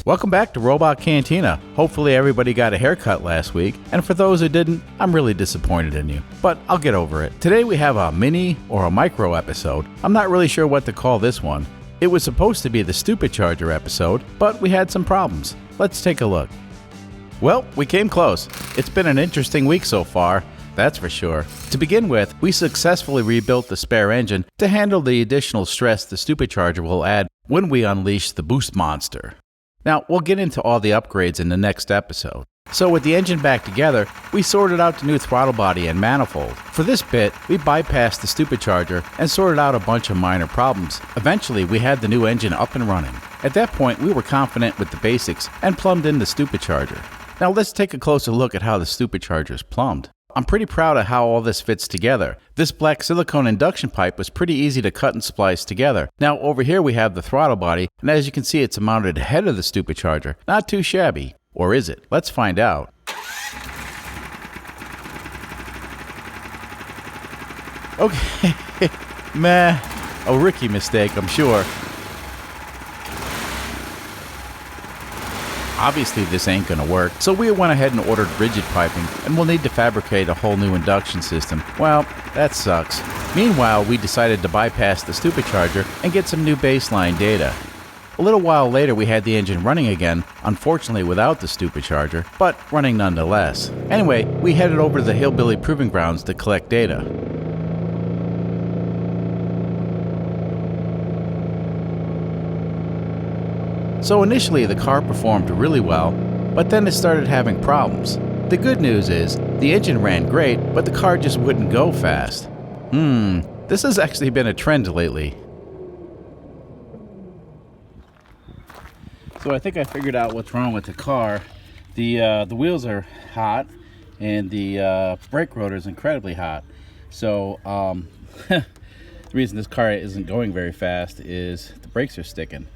Welcome back to Robot Cantina. Hopefully everybody got a haircut last week, and for those who didn't, I'm really disappointed in you, but I'll get over it. Today we have a mini or a micro episode. I'm not really sure what to call this one. It was supposed to be the Supercharger episode, but we had some problems. Let's take a look. Well, we came close. It's been an interesting week so far, that's for sure. To begin with, we successfully rebuilt the spare engine to handle the additional stress the Supercharger will add when we unleash the boost monster. Now, we'll get into all the upgrades in the next episode. So with the engine back together, we sorted out the new throttle body and manifold. For this bit, we bypassed the Supercharger and sorted out a bunch of minor problems. Eventually, we had the new engine up and running. At that point, we were confident with the basics and plumbed in the Supercharger. Now let's take a closer look at how the Supercharger is plumbed. I'm pretty proud of how all this fits together. This black silicone induction pipe was pretty easy to cut and splice together. Now over here we have the throttle body, and as you can see it's mounted ahead of the Supercharger. Not too shabby. Or is it? Let's find out. Okay, meh, a rookie mistake I'm sure. Obviously this ain't gonna work, so we went ahead and ordered rigid piping, and we'll need to fabricate a whole new induction system. Well, that sucks. Meanwhile, we decided to bypass the Supercharger and get some new baseline data. A little while later we had the engine running again, unfortunately without the Supercharger, but running nonetheless. Anyway, we headed over to the Hillbilly Proving Grounds to collect data. So initially the car performed really well, but then it started having problems. The good news is, the engine ran great, but the car just wouldn't go fast. This has actually been a trend lately. So I think I figured out what's wrong with the car. The wheels are hot, and the brake rotor is incredibly hot. So the reason this car isn't going very fast is the brakes are sticking.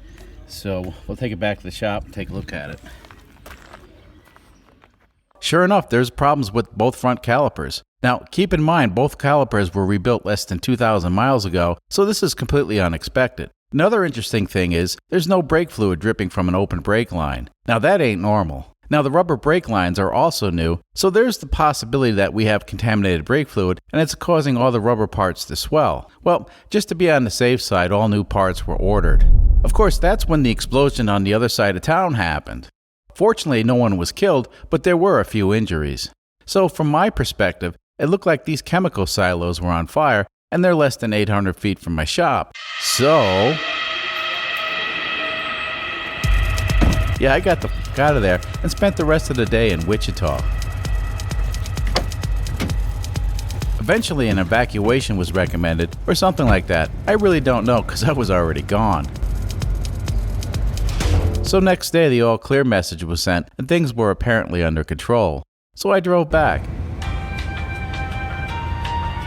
So we'll take it back to the shop and take a look at it. Sure enough, there's problems with both front calipers. Now, keep in mind both calipers were rebuilt less than 2,000 miles ago, so this is completely unexpected. Another interesting thing is, there's no brake fluid dripping from an open brake line. Now that ain't normal. Now the rubber brake lines are also new, so there's the possibility that we have contaminated brake fluid and it's causing all the rubber parts to swell. Well, just to be on the safe side, all new parts were ordered. Of course, that's when the explosion on the other side of town happened. Fortunately, no one was killed, but there were a few injuries. So from my perspective, it looked like these chemical silos were on fire, and they're less than 800 feet from my shop. So yeah, I got the fuck out of there and spent the rest of the day in Wichita. Eventually an evacuation was recommended, or something like that. I really don't know because I was already gone. So next day the all clear message was sent and things were apparently under control. So I drove back.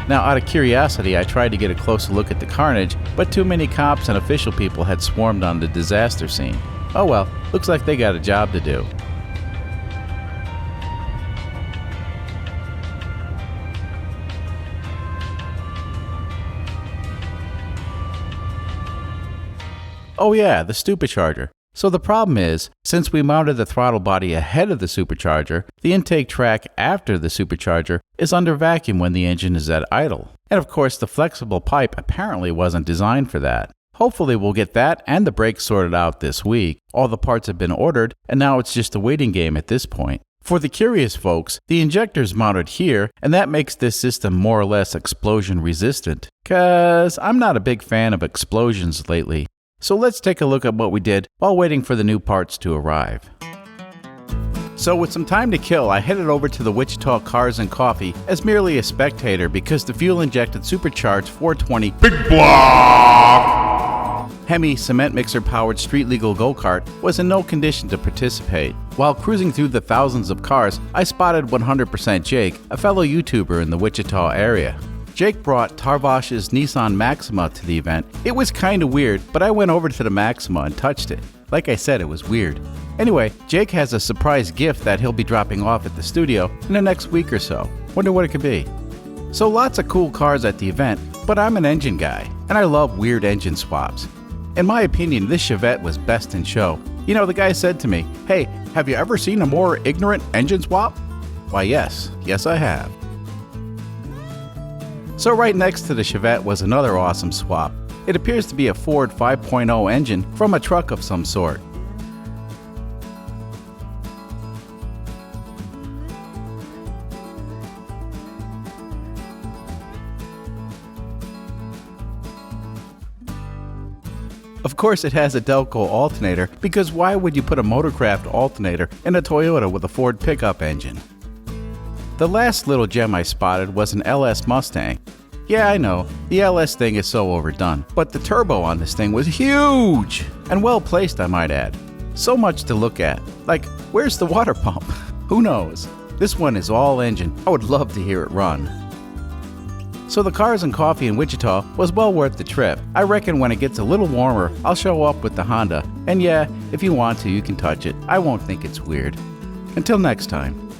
Now out of curiosity I tried to get a closer look at the carnage, but too many cops and official people had swarmed on the disaster scene. Oh well, looks like they got a job to do. Oh yeah, the Supercharger. So the problem is, since we mounted the throttle body ahead of the Supercharger, the intake track after the Supercharger is under vacuum when the engine is at idle. And of course the flexible pipe apparently wasn't designed for that. Hopefully we'll get that and the brakes sorted out this week. All the parts have been ordered, and now it's just a waiting game at this point. For the curious folks, the injector's mounted here, and that makes this system more or less explosion resistant. 'Cause I'm not a big fan of explosions lately. So let's take a look at what we did while waiting for the new parts to arrive. So with some time to kill, I headed over to the Wichita Cars and Coffee as merely a spectator because the fuel-injected Supercharged 420 Big Block Hemi cement mixer-powered street-legal go-kart was in no condition to participate. While cruising through the thousands of cars, I spotted 100% Jake, a fellow YouTuber in the Wichita area. Jake brought Tarvosh's Nissan Maxima to the event. It was kinda weird, but I went over to the Maxima and touched it. Like I said, it was weird. Anyway, Jake has a surprise gift that he'll be dropping off at the studio in the next week or so. Wonder what it could be. So lots of cool cars at the event, but I'm an engine guy, and I love weird engine swaps. In my opinion, this Chevette was best in show, You know, the guy said to me, "Hey, have you ever seen a more ignorant engine swap?" Why, yes I have. So right next to the Chevette was another awesome swap. It appears to be a Ford 5.0 engine from a truck of some sort. Of course it has a Delco alternator, because why would you put a Motorcraft alternator in a Toyota with a Ford pickup engine? The last little gem I spotted was an LS Mustang. Yeah, I know, the LS thing is so overdone, but the turbo on this thing was huge! And well placed, I might add. So much to look at. Like, where's the water pump? Who knows? This one is all engine. I would love to hear it run. So the Cars and Coffee in Wichita was well worth the trip. I reckon when it gets a little warmer, I'll show up with the Honda. And yeah, if you want to, you can touch it. I won't think it's weird. Until next time.